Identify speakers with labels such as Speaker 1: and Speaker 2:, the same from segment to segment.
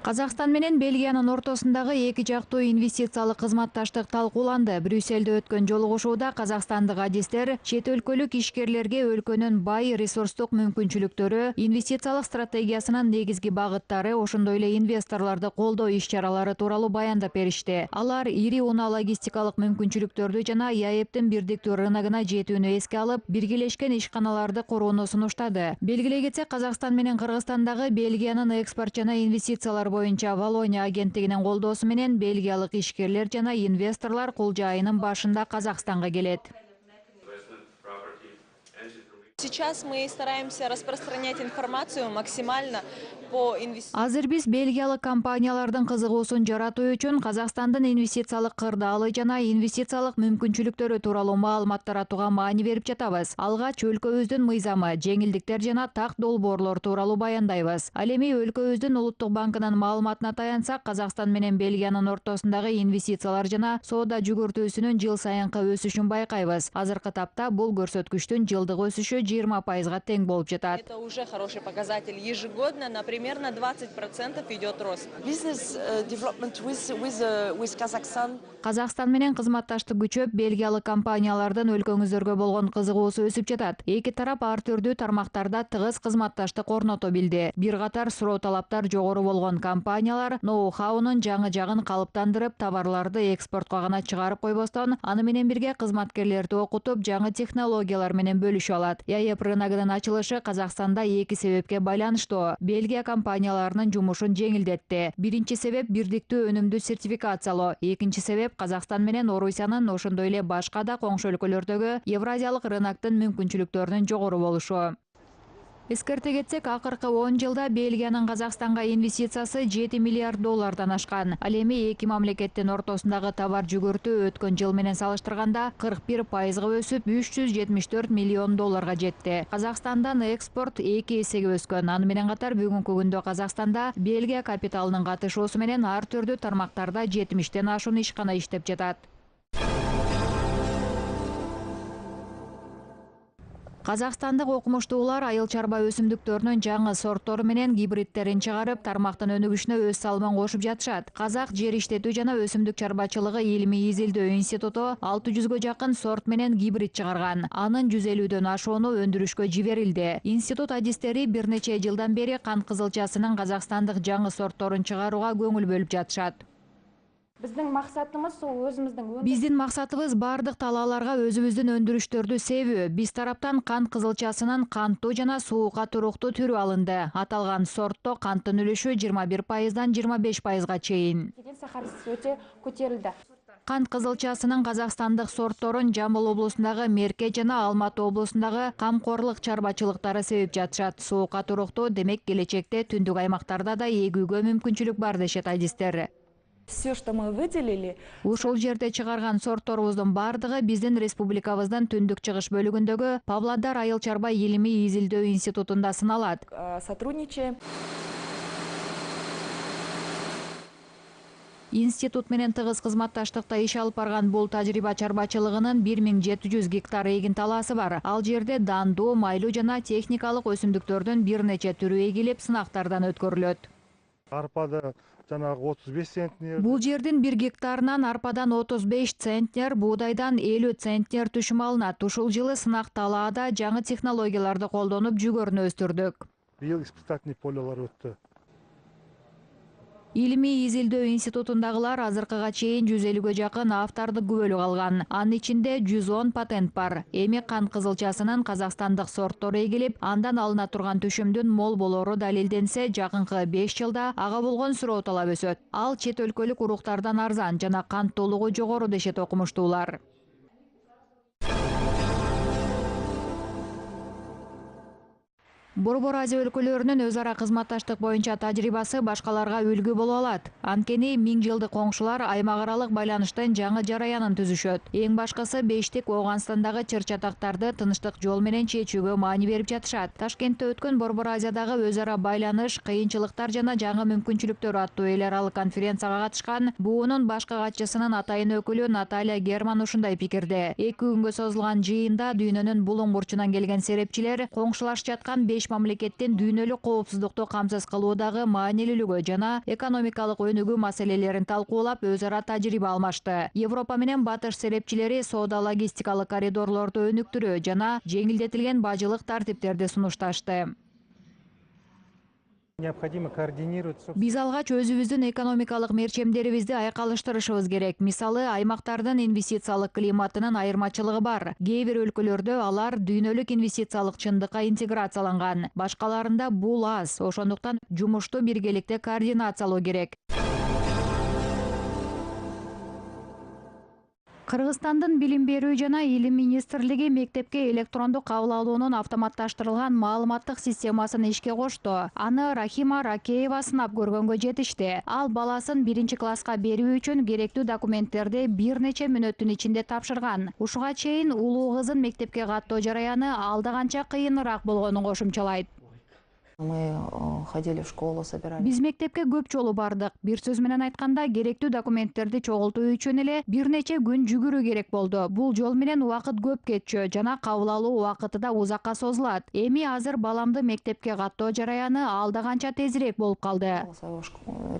Speaker 1: Казакстан менен Бельгиянын ортосундагы эки жактуу инвестициялык кызматташтык талкууланды. Брюссельде өткөн жолугушууда казакстандык адистер чет өлкөлүк ишкерлерге өлкөнүн бай ресурстук мүмкүнчүлүктөрү, инвестициялык стратегиясынын негизги багыттары, ошондой эле инвесторлорду колдоо иш-чаралары тууралуу баяндап беришти. Алар ири унаа логистикалык мүмкүнчүлүктөрдү жана ЯЭПтин бирдиктүү рыногуна жетүүнү эске алып, биргелешкен ишканаларды курууну сунуштады. Белгилей кетсек, Казакстан менен Кыргызстандагы Бельгиянын экспорт жана инвестициялар боюнча Валония агенттигинин колдоосу менен бельгиялык ишкерлер жана инвесторлор кулжа айынын башында Казакстанга келет.
Speaker 2: Сейчас мы стараемся распространять информацию максимально по инвестициям.
Speaker 1: Азыр биз бельгиялык компаниялардын кызыгуусун жаратуу үчүн Казакстандын инвестициялык кырдаалы жана инвестициялык мүмкүнчүлүктөрү тууралуу маалымат таратууга маани берип жатабыз. Алгач өлкөбүздүн мыйзамы, жеңилдиктер жана так долбоорлор тууралуу баяндайбыз. Ал эми өлкөбүздүн улуттук банкынын маалыматына таянсак, Казакстан менен Бельгиянын ортосундагы инвестициялар жана соода жүгүртүүсүнүн жыл сайынкы өсүшүн байкайбыз. Азыркы тапта бул көрсөткүчтүн жылдык өсүшү 20%-га тең болуп жатат.
Speaker 2: Это уже хороший показатель. Ежегодно, примерно 20% идет рост.
Speaker 3: Business development with Kazakhstan.
Speaker 1: Казакстан менен кызматташтык күчөп, бельгиялык компаниялардын өлкөңүздөргө болгон кызыгуусу өсүп жатат. Эки тарап ар түрдүү тармактарда тыгыз кызматташтык орното билди. Бир катар суроо талаптар жогору болгон компаниялар ноу-хаунун жаңы жагын калыптандырып, товарларды экспортко гана чыгарып койбостон, аны менен бирге кызматкерлерди окутуп, жаңы технологиялар менен бөлүшүп алат. ЯЭП рыногунун ачылышы Казакстанда эки себепке байланыштуу. Бельгия компанияларынын жумушун жеңилдетти. Биринчи себеп бирдиктүү өнүмдү сертификациялоо. Экинчи себеп Казакстан менен Орусиянын, ошондой эле башка да коңшу өлкөлөрдөгү Евразиялык рыноктун мүмкүнчүлүктөрүнүн жогору болушу. Эскерте кетсек, акыркы 10 жылда Бельгиянын Казакстанга инвестициясы 7 миллиард доллардан ашкан. Ал эми эки мамлекеттин ортосундагы товар жүгүртүү өткөн жыл менен салыштырганда 41%га өсүп, 374 миллион долларга жетти. Казакстандан экспорт 2 эсеге өскөн. Аны менен катар бүгүнкү күндө Казакстанда Бельгия капиталынын катышуусу менен ар түрдүү тармактарда 70тен ашуун ишкана иштеп жатат. Казакстандык окумуштуулар айыл чарба өсүмдүктөрүнүн жаңы сорттору менен гибридтерин чыгарып, тармактын өнүгүшүнө өз салымын кошуп жатышат. Казак жер иштетүү жана өсүмдүк чарбачылыгы илимий изилдөө институту 600гө жакын сорт менен гибрид чыгарган. Анын 150дөн ашууну өндүрүшкө жиберилди. Институт адистери бир нече жылдан бери кант кызылчасынын казакстандык жаңы сортторун чыгарууга көңүл бөлүп жатышат.
Speaker 4: Биздин
Speaker 1: максатыбыз бардык талааларга өзүбүздүн өндүрүштөрдү себүү. Биз тараптан кант кызылчасынын канттуу жана суукка туруктуу түрү алынды. Аталган сортто канттын үлүшү 21%дан 25%га чейин.
Speaker 4: Сахарасы өтө көтөрүлдү.
Speaker 1: Кант кызылчасынын казакстандык сортторун Жамбыл облусундагы Мерке жана Алматы облусундагы камкорлук чарбачылыктары себип жатышат. Суукка туруктуу, демек келечекте түндүк аймактарда да эгүүгө мүмкүнчүлүк бар дешет адистер.
Speaker 4: Все, что мы выделили,
Speaker 1: ушул жерде чыгарган сортторубуздун бардыгы биздин республикабыздын түндүк чыгыш бөлүгүндөгү Павлодар айыл чарба илимий изилдөө институтунда сыналат.
Speaker 4: Сотрудничаем.
Speaker 1: Институт менен тыгыз кызматташтыкта иш алып барган бул тажрыйба чарбачылыгынын 1700 гектар эгин талаасы бар. Ал жерде дандуу, майлуу жана техникалык өсүмдүктөрдүн бир нече түрү эгилип, сынактардан өткөрүлөт.
Speaker 5: Арпада жанагы 35 центнер.
Speaker 1: Бул жердин 1 гектарынан арпадан 35 центнер, буудайдан 50 центнер түшүм алынат. Ушул жылы сынак талаада жаңы технологияларды колдонуп жүгөрүнү өстүрдүк.
Speaker 5: Быйыл испытательный полялар өттү.
Speaker 1: Илимий изилдөө институтундагылар азыркыга чейин 150гө жакын автордук күбөлүк алган. Анын ичинде 110 патент бар. Эми кант кызылчасынын казакстандык сорттору эгилип, андан алына турган түшүмдүн мол болору далилденсе, жакынкы 5 жылда ага болгон суроо талап өсөт. Ал чет өлкөлүк уруктардан арзан жана канттуулугу жогору дешет окумуштуулар. Борбор Азия өлкөлөрүнүн өз ара кызматташтык боюнча тажрыйбасы башкаларга үлгү боло алат. Анткени 1000 жылдык коңшулар аймак аралык байланыштын жаңы жараянын түзүшөт. Эң башкысы бештик Оганстандагы чыр-чатактарды тынчтык жол менен чечүүгө маани берип жатышат. Ташкентте өткөн Борбор Азиядагы өз ара байланыш, кыйынчылыктар жана жаңы мүмкүнчүлүктөр аттуу эл аралык конференцияга катышкан буунун башкы катчысынын атайын өкүлү Наталья Герман ушундай пикирде. 2 күнгө созулган жыйында дүйнөнүн булуң бурчунан келген серепчилер коңшулашып жаткан 5 мамлекеттин дүйнөлүк коопсуздукту камсыз кылуудагы маанилүүлүгү жана экономикалык өнүгүү маселелерин талкуулап, өз ара тажрыйба алмашты. Европа менен батыш серепчилери соода логистикалык коридорлорду өнүктүрүү жана жеңилдетилген бажылык тартиптерди сунушташты.
Speaker 5: Необходимо координировать.
Speaker 1: Биз алгач өзүбүздүн экономикалык мерчемдерибизди айкалыштырышыбыз керек. Мисалы, аймактардын инвестициялык климатынын айырмачылыгы бар. Кээ бир өлкөлөрдө алар дүйнөлүк инвестициялык чындыкка интеграцияланган. Башкаларында бул аз. Ошондуктан жумушту биргеликте координациялоо керек. Кыргызстандын билим берүү жана илим министрлиги мектепке электрондук кабыл алуунун автоматташтырылган маалыматтык системасын ишке кошту. Аны Рахима Ракеева сынап көргөнгө жетишти. Ал баласын 1-класска берүү үчүн керектүү документтерди бир нече мүнөттүн ичинде тапшырган. Ушуга чейин улуу кызын мектепке каттоо жараяны алда канча кыйыныраак болгонун кошумчалайт.
Speaker 6: Мы ходили в школу, собирали.
Speaker 1: Биз мектепке көп жолу бардык. Бир сөз менен айтканда, керектүү документтерди чогултуу үчүн эле бир нече күн жүгүрүү керек болду. Бул жол менен убакыт көп кетчү жана кабыл алуу убакыты да узакка созулат. Эми азыр баламды мектепке каттоо жараяны алда канча тезирээк болуп калды.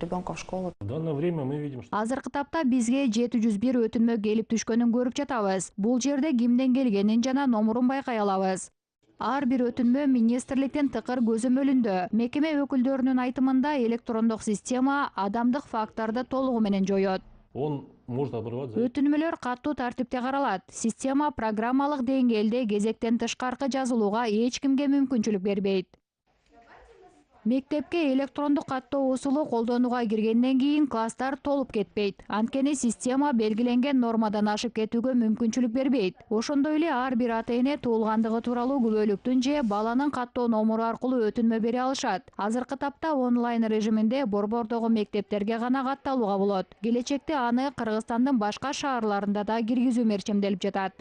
Speaker 6: Ребенка в школу.
Speaker 7: В данное время мы видим, что
Speaker 1: Азыркы тапта бизге 701 өтүнмө келип түшкөнүн көрүп жатабыз. Бул жерде кимден келгенин жана номурун байкай алабыз. Ар бир өтүнмө министрликтин тыкыр көзөмөлүндө. Мекеме өкүлдөрүнүн айтымында электрондук система адамдык факторду толугу менен жоёт.
Speaker 7: он может обрывать.
Speaker 1: Өтүнмөлөр каттуу тартипте каралат. Система программалык деңгээлде кезектен тышкаркы жазылууга эч кимге мүмкүнчүлүк бербейт. Мектепке электрондук каттоо усулу колдонууга киргенден кийин класстар толуп кетпейт. Анткени система белгиленген нормадан ашып кетүүгө мүмкүнчүлүк бербейт. Ошондой эле ар бир ата-эне туулгандыгы тууралуу күбөлүктүн же баланын каттоо номуру аркылуу өтүнмө бере алышат. Азыркы тапта онлайн режиминде борбордогу мектептерге гана катталууга болот. Келечекте аны Кыргызстандын башка шаарларында да киргизүү мерчемделип жатат.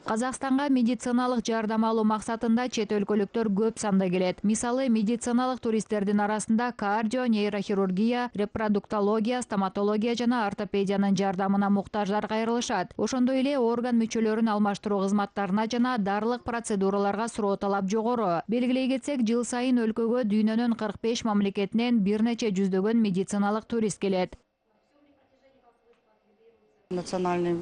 Speaker 1: Казакстанга медициналык жардам алуу максатында чет өлкөлүктөр көп санда келет. Мисалы, медициналык туристтердин арасында кардио, нейрохирургия, репродуктология, стоматология жана ортопедиянын жардамына муктаждар кайрылышат. Ошондой эле орган мүчөлөрүн алмаштыруу кызматтарына жана дарылык процедураларга суроо талап жогору. Белгилей кетсек, жыл сайын өлкөгө дүйнөнүн 45 мамлекетинен бир нече жүздөгөн медициналык турист келет.
Speaker 6: Национальную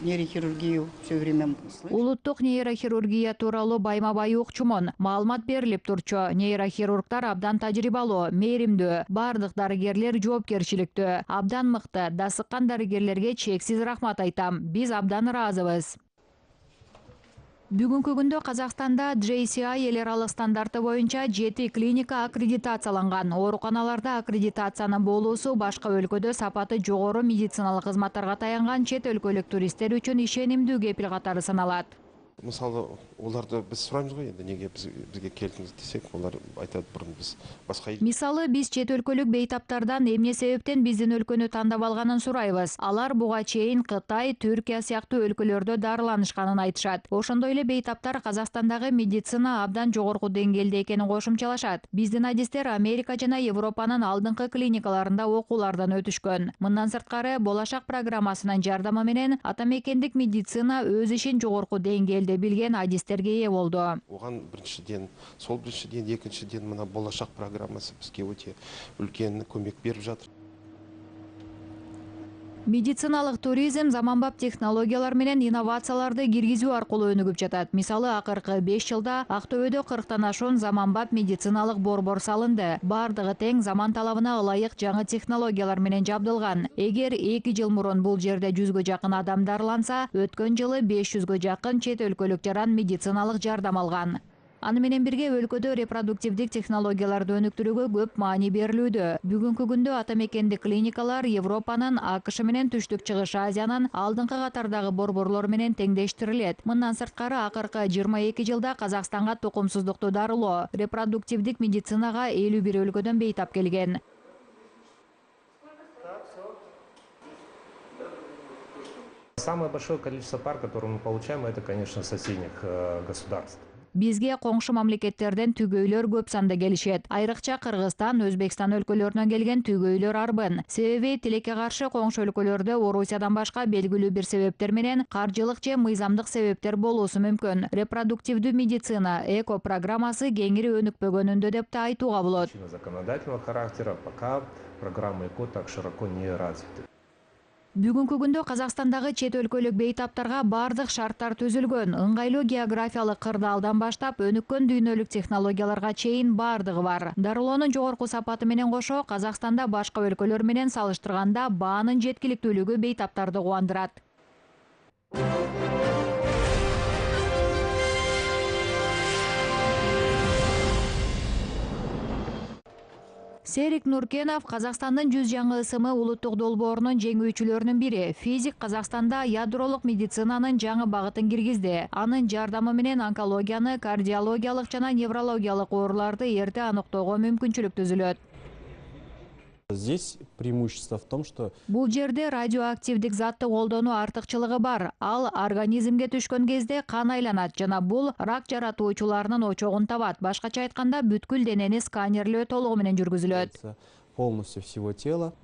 Speaker 6: нейрохирургию все время слышу.
Speaker 1: Улуттук нейрохирургия тууралуу байма-бай укчумун. Маалымат берилип турчу. Нейрохирургтар абдан тажрыйбалуу, мээримдүү, бардык дарыгерлер жоопкерчиликтүү, абдан мыкты. Дасыккан дарыгерлерге чексиз рахмат айтам. Биз абдан ыраазыбыз. Бүгүнкү күндө Казакстанда JCI эл аралык стандарты боюнча 7 клиника аккредитацияланган. Ооруканаларда аккредитациянын болуусу башка өлкөдө сапаты жогору медициналык кызматтарга таянган чет өлкөлүк туристтер үчүн ишенимдүү кепил катары саналат.
Speaker 8: Мысалы, оларды біз сұраймыз ғой, енді неге бізге келдіңіз десек, олар айтады бұрын біз басқа ел.
Speaker 1: Мисалы, биз чет өлкөлүк бейтаптардан эмне себептен биздин өлкөнү тандап алганын сурайбыз. Алар буга чейин Кытай, Түркия сыяктуу өлкөлөрдө дарыланышканын айтышат. Ошондой эле бейтаптар Казакстандагы медицина абдан жогорку деңгээлде экенин кошумчалашат. Биздин адистер Америка жана Европанын алдыңкы клиникаларында окуулардан өтүшкөн. Мындан сырткары, болашак программасынын жардамы менен атамекендик медицина өз ишин жогорку деңгээлде билген адистерге ээ болду.
Speaker 8: Оған біріншіден, екіншіден мына болашақ программасы бізге өте үлкен көмек беріп жатыр.
Speaker 1: Медициналык туризм заманбап технологиялар менен инновацияларды киргизүү аркылуу өнүгүп жатат. Мисалы, акыркы 5 жылда Актөбөдө 40тан ашуун заманбап медициналык борбор салынды. Бардыгы тең заман талабына ылайык жаңы технологиялар менен жабдылган. Эгер 2 жыл мурун бул жерде 100гө жакын адам дарыланса, өткөн жылы 500гө жакын чет өлкөлүк жаран медициналык жардам алган. Аны менен бирге өлкөдө репродуктивдик технологияларды өнүктүрүүгө көп маани берилүүдө. Бүгүнкү күндө атамекендик клиникалар Европанын, АКШ менен Түштүк Чыгыш Азиянын алдыңкы катардагы борборлор менен теңдештирилет. Мындан сырткары акыркы 22 жылда Казакстанга тукумсуздукту дарылоо, репродуктивдик медицинага 51 өлкөдөн бейтап келген.
Speaker 7: Самое большое количество пар, которые мы получаем, это, конечно, соседних государств.
Speaker 1: Бизге коңшу мамлекеттерден түгөйлөр көп санда келишет. Айрыкча Кыргызстан, Өзбекстан өлкөлөрүнөн келген түгөйлөр арбын. Себеби тилекке каршы коңшу өлкөлөрдө Орусиядан башка белгилүү бир себептер менен каржылык же мыйзамдык себептер болуусу мүмкүн. Репродуктивдүү медицина эко программасы кеңири өнүкпөгөнүндө деп да айтууга болот.
Speaker 9: Законодательного характера пока программа ЭКО так широко не развиты.
Speaker 1: Бүгүнкү күндө Казакстандагы чет өлкөлүк бейтаптарга бардык шарттар түзүлгөн. Ыңгайлуу географиялык кырдаалдан баштап өнүккөн дүйнөлүк технологияларга чейин бардыгы бар. Дарылоонун жогорку сапаты менен кошо Казакстанда башка өлкөлөр менен салыштырганда баанын жеткиликтүүлүгү бейтаптарды кубандырат. Серик Нуркенов Казакстандын 100 жаңы ысымы улуттук долбоорунун жеңүүчүлөрүнүн бири. Физик Казакстанда ядролук медицинанын жаңы багытын киргизди. Анын жардамы менен онкологияны, кардиологиялык жана неврологиялык ооруларды эрте аныктоого мүмкүнчүлүк түзүлөт.
Speaker 10: Здесь преимущество в том, что
Speaker 1: бул жерде радиоактивдик затты колдонуу артыкчылыгы бар. Ал организмге түшкөн кезде кан айланат жана бул рак жаратуучуларынын очогун табат. Башкача айтканда бүткүл денени сканерлөө толугу менен жүргүзүлөт.
Speaker 10: полностью всего тела.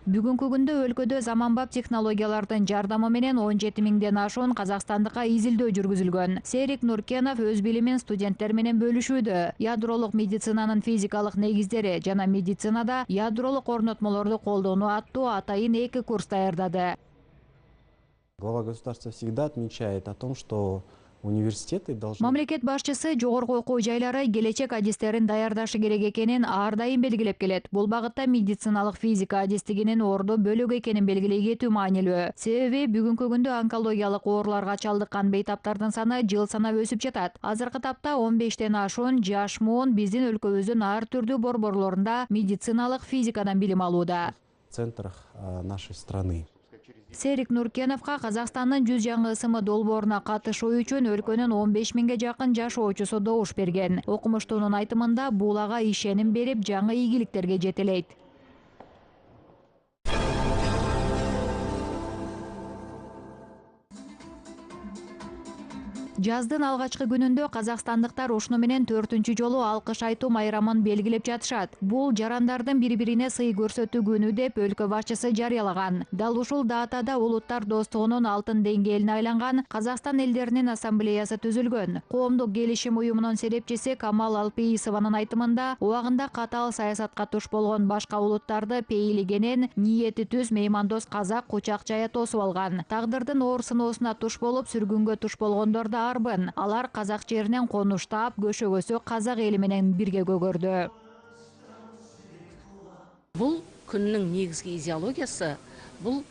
Speaker 1: Бүгүнкү күндө өлкөдө заманбап технологиялардын жардамы менен 17 000ден ашуун казакстандыкка изилдөө жүргүзүлгөн. Серик Нуркенов өз билимин студенттер менен бөлүшүүдө. Ядролук медицинанын физикалык негиздери жана медицинада ядролук орнотмолорду колдонуу аттуу атайын 2 курс даярдады.
Speaker 10: Глава государства всегда отмечает о том, что университеты должны...
Speaker 1: Мамлекет башчысы жогорку окуу жайлары келечек адистерин даярдашы керек экенин ар дайым белгилеп келет. Бул багытта медициналык физика адистигинин орду бөлөк экенин белгилей кетүү маанилүү. Себеби бүгүнкү күндө онкологиялык ооруларга чалдыккан бейтаптардын саны жыл санап өсүп жатат. Азыркы тапта 15тен ашуун жаш муун биздин өлкөбүздүн ар түрдүү борборлорунда медициналык физикадан билим алууда.
Speaker 10: В центрах нашей страны.
Speaker 1: Серик Нуркеновго Казакстандын 100 жаңы ысымы долбооруна катышуу үчүн өлкөнүн 15 000ге жакын жашоочусу добуш берген. Окумуштуунун айтымында бул ага ишеним берип, жаңы ийгиликтерге жетелейт. Жаздын алгачкы күнүндө казакстандыктар ушуну менен 4-чү жолу алкыш айтуу майрамын белгилеп жатышат. Бул жарандардын бири-бирине сый көрсөтүү күнү деп өлкө башчысы жарыялаган. Дал ушул датада улуттар достугунун алтын деңгээлине айланган Казакстан элдеринин ассамблеясы түзүлгөн. Коомдук келишим уюмунун серепчиси Камал Алпиисованын айтымында, убагында катаал саясатка туш болгон башка улуттарды пейилигенен ниети түз меймандос казак кучак жая тосуп алган. Тагдырдын оор сыноосуна туш болуп сүргүнгө туш болгондор да арбын. Алар казак жеринен конуштап, көшөгөсү казак эли менен бирге көгөрдү.
Speaker 11: Бул күннүн негизги идеологиясы бул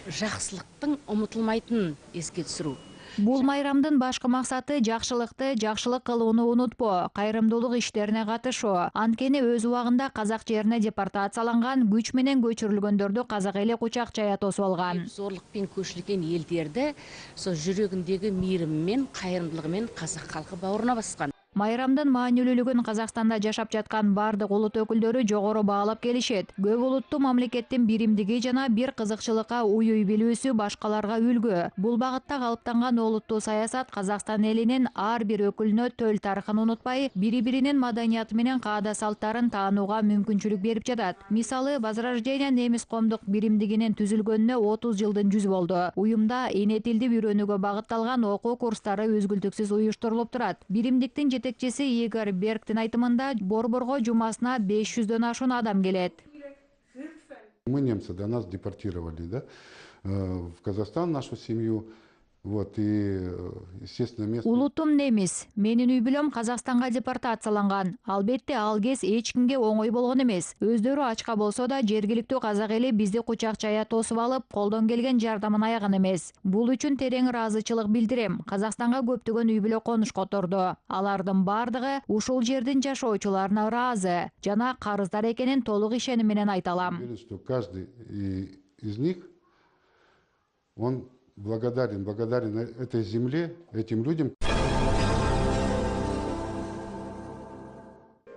Speaker 11: жакшылыктын умутулмайтынын эске түшүрүү.
Speaker 1: Бул майрамдын башкы максаты жакшылык кылууну унутпоо, кайрымдуулук иштерине катышуу. Анткени өз убагында казак жерине депортацияланган, күч менен көчүрүлгөндөрдү казак эли кучак жая тосуп алган.
Speaker 11: Зорлукпен көчүрүлгөн элдерди со жүрөгүндөгү мейрими менен, кайрымдуулугу менен казак калкы бауырына баскан.
Speaker 1: Майрамдын маанилүүлүгүн Казакстанда жашап жаткан бардык улут өкүлдөрү жогору баалап келишет. Көп улуттуу мамлекеттин биримдиги жана бир кызыкчылыкка уюй билүүсү башкаларга үлгү. Бул багытта калыптанган олуттуу саясат Казакстан элинин ар бир өкүлүнө төл тарыхын унутпай, бири-биринин маданияты менен каада салттарын таанууга мүмкүнчүлүк берип жатат. Мисалы, Возрождение немис коомдук биримдигинин түзүлгөнүнө 30 жылдын жүзү болду. Уюмда эне тилди үйрөнүүгө багытталган окуу курстары үзгүлтүксүз уюштурулуп турат. Биримдиктин жетекчиси Игорь Бергтин айтымында, борборго жумасына 500дөн ашуун адам келет.
Speaker 12: Мы немцы до нас депортировали, да, в Казахстан нашу семью. Вот, и, естественно, место...
Speaker 1: Улутум немис. Менин үй бүлөм Казакстанга депортацияланган. Албетте ал кез эч кимге оңой болгон эмес. Өздөрү ачка болсо да жергиликтүү казак эли бизди кучак жая тосуп алып, колдон келген жардамын аяган эмес. Бул үчүн терең ыраазычылык билдирем. Казакстанга көптөгөн үй бүлө конуш которду. Алардын бардыгы ушул жердин жашоочуларына ыраазы жана карыздар экенин толук ишеним менен айта алам.
Speaker 12: Каждый из них, он благодарен этой земле, этим людям.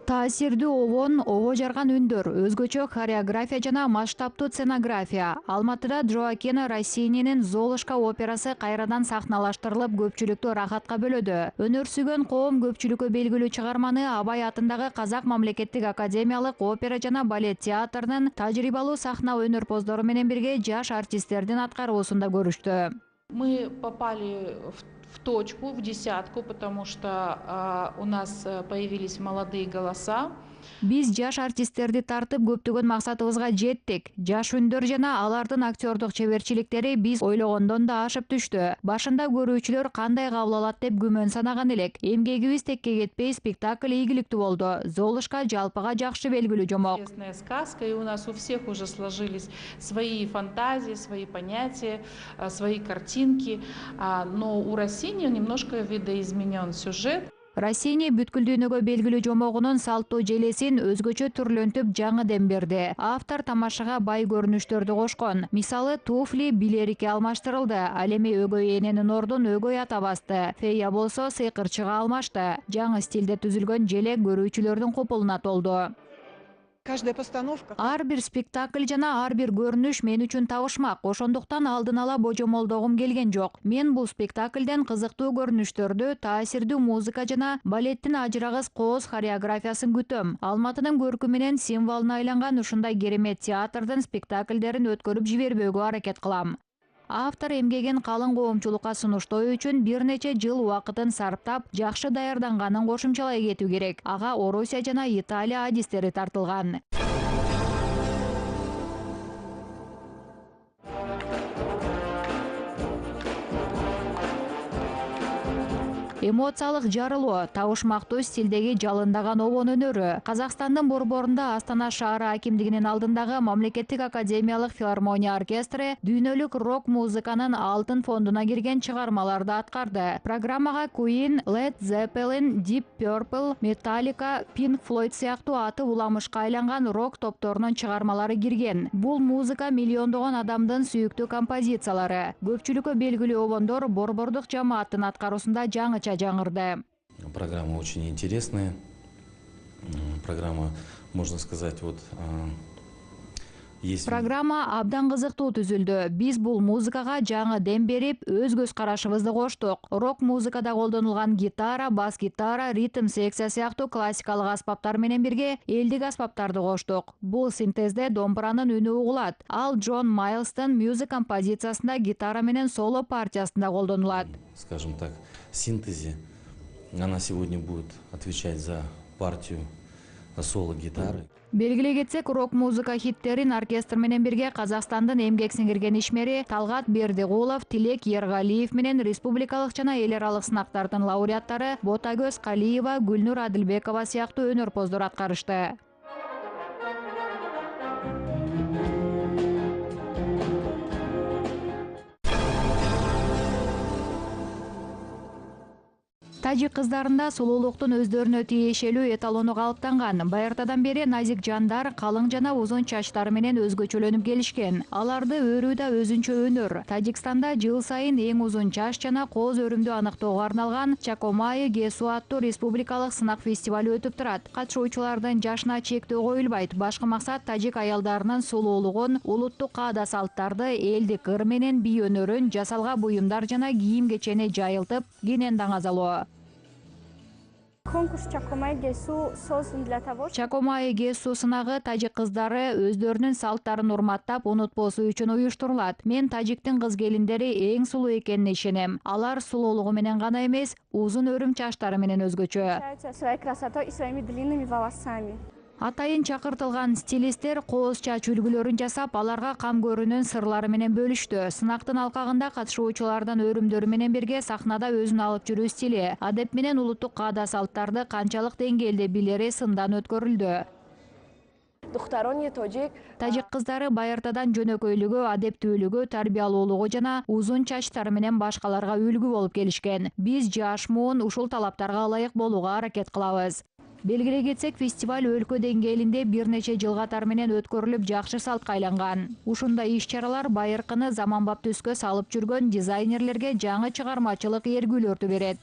Speaker 1: Таасирдүү обон, ого жарган үндөр, өзгөчө хореография жана масштабтуу сценография. Алматыда Джоаккино Россининин «Золушка» операсы кайрадан сахналаштырылып, көпчүлүктү рахатка бөлөдү. Өнөр сүйгөн коом көпчүлүккө белгилүү чыгарманы Абай атындагы Казак мамлекеттик академиялык опера жана балет театрынын тажрыйбалуу сахна өнөрпоздору менен бирге жаш артисттердин аткаруусунда көрүштү.
Speaker 13: Мы попали в точку, в десятку, потому что у нас появились молодые голоса.
Speaker 1: Биз жаш артисттерди тартып көптөгөн максатыбызга жеттик. Жаш үндөр жана алардын актёрдук чеберчиликтери биз ойлогондон да ашып түштү. Башында көрүүчүлөр кандай кабыл алат деп күмөн санаган элек. Эмгегибиз текке кетпей, спектакль ийгиликтүү болду. «Золушка» жалпыга жакшы белгилүү жомок.
Speaker 13: Известная сказка, и у нас у всех уже сложились свои фантазии, свои понятия, свои картинки. Но у Россини немножко видоизменен сюжет.
Speaker 1: Россини бүткүл дүйнөгө белгилүү жомогунун салттуу желесин өзгөчө түрлөнтүп жаңы дем берди. Автор тамашага бай көрүнүштөрдү кошкон. Мисалы, туфли билерикке алмаштырылды. Ал эми өгөй эненин ордун өгөй ата басты. Фея болсо сыйкырчыга алмашты. Жаңы стилде түзүлгөн желек көрүүчүлөрдүн купулуна толду.
Speaker 14: Каждая постановка.
Speaker 1: Ар бир спектакль жана ар бир көрүнүш мен үчүн табышмак. Ошондуктан алдын ала божомолдогум келген жок. Мен бул спектакльден кызыктуу көрүнүштөрдү, таасирдүү музыка жана балеттин ажырагыс кооз хореографиясын күтөм. Алматынын көркү менен символуна айланган ушундай керемет театрдын спектакльдерин өткөрүп жибербөөгө аракет кылам. Автор эмгеген калың коомчулукка сунуштоо үчүн бир нече жыл убакытын сарптап, жакшы даярданганын кошумчалай кетүү керек. Ага Орусия жана Италия адистери тартылган. Эмоциялык жарылуу, табышмактуу стилдеги жалындаган обон өнөрү. Казакстандын борборунда Астана шаары акимдигинин алдындагы мамлекеттик академиялык филармония оркестри дүйнөлүк рок музыканын алтын фондуна кирген чыгармаларды аткарды. Программага Queen, Led Zeppelin, Deep Purple, Metallica, Pink Floyd сыяктуу аты уламышка айланган рок топторунун чыгармалары кирген. Бул музыка миллиондогон адамдын сүйүктүү композициялары. Көпчүлүккө белгилүү обондор борбордук жамааттын аткаруусунда жаңыча жаңырды.
Speaker 15: Программа очень интересная. Программа, можно сказать, есть...
Speaker 1: Программа абдан кызыктуу түзүлдү. Биз бул музыкага жаңы дем берип, өз көз карашыбызды коштук. Рок музыкада колдонулган гитара, бас-гитара, ритм секция сыяктуу классикалык аспаптар менен бирге элдик аспаптарды коштук. Бул синтезде домбуранын үнү угулат. Ал Джон Майлстын мюзик композициясында гитара менен соло партиясында колдонулат.
Speaker 15: Скажем так, синтезе. Она сегодня будет отвечать за партию соло гитары.
Speaker 1: Белгилей кетсек, рок музыка хиттерин оркестр менен бирге Казакстандын эмгек сиңирген ишмери Талгат Бердигулов, Тилек Ергалиев менен республикалык жана эл аралык сынактардын лауреаттары Ботагөз Калиева, Гүлнур Адилбекова сыяктуу өнөрпоздор аткарышты. Тажик кыздарында сулуулуктун өздөрүнө тиешелүү эталону калыптанган. Байыртадан бери назик жандар калың жана узун чачтары менен өзгөчөлөнүп келишкен. Аларды өрүү да өзүнчө өнөр. Тажикстанда жыл сайын эң узун чач жана кооз өрүмдү аныктоого арналган Чакомайы Гесу аттуу республикалык сынак фестивалю өтүп турат. Катышуучулардын жашына чектөө коюлбайт. Башкы максат тажик аялдарынын сулуулугун, улуттук каада салттарды, элдик ыр менен бий өнөрүн, жасалга буюмдар жана кийим кечени жайылтып, кенен даңазалоо.
Speaker 16: Конкурс Чакомайы Гесу создан для того,
Speaker 1: Чакомайы Гесу сынагы тажик кыздары өздөрүнүн салттарын урматтап, унутпосу үчүн уюштурулат. Мен тажиктин кыз келиндери эң сулуу экенине ишенем. Алар сулуулугу менен гана эмес, узун өрүм чачтары менен өзгөчө.
Speaker 16: своей красотой и своими длинными волосами.
Speaker 1: Атайын чакыртылган стилисттер кооз чач үлгүлөрүн жасап, аларга кам көрүүнүн сырлары менен бөлүштү. Сынактын алкагында катышуучулардын өрүмдөрү менен бирге сахнада өзүн алып жүрүү стили, адеп менен улуттук каада салттарды канчалык деңгээлде билери сындан өткөрүлдү. Тажик кыздары байыртадан жөнөкөйлүгү, адептүүлүгү, тарбиялуулугу жана узун чачтары менен башкаларга үлгү болуп келишкен. Биз жаш муун ушул талаптарга ылайык болууга аракет кылабыз. Белгилей кетсек, фестиваль өлкө деңгээлинде бир нече жыл катар менен өткөрүлүп, жакшы салтка айланган. Ушундай иш-чаралар байыркыны заманбап түскө салып жүргөн дизайнерлерге жаңы чыгармачылык эргүүлөрдү берет.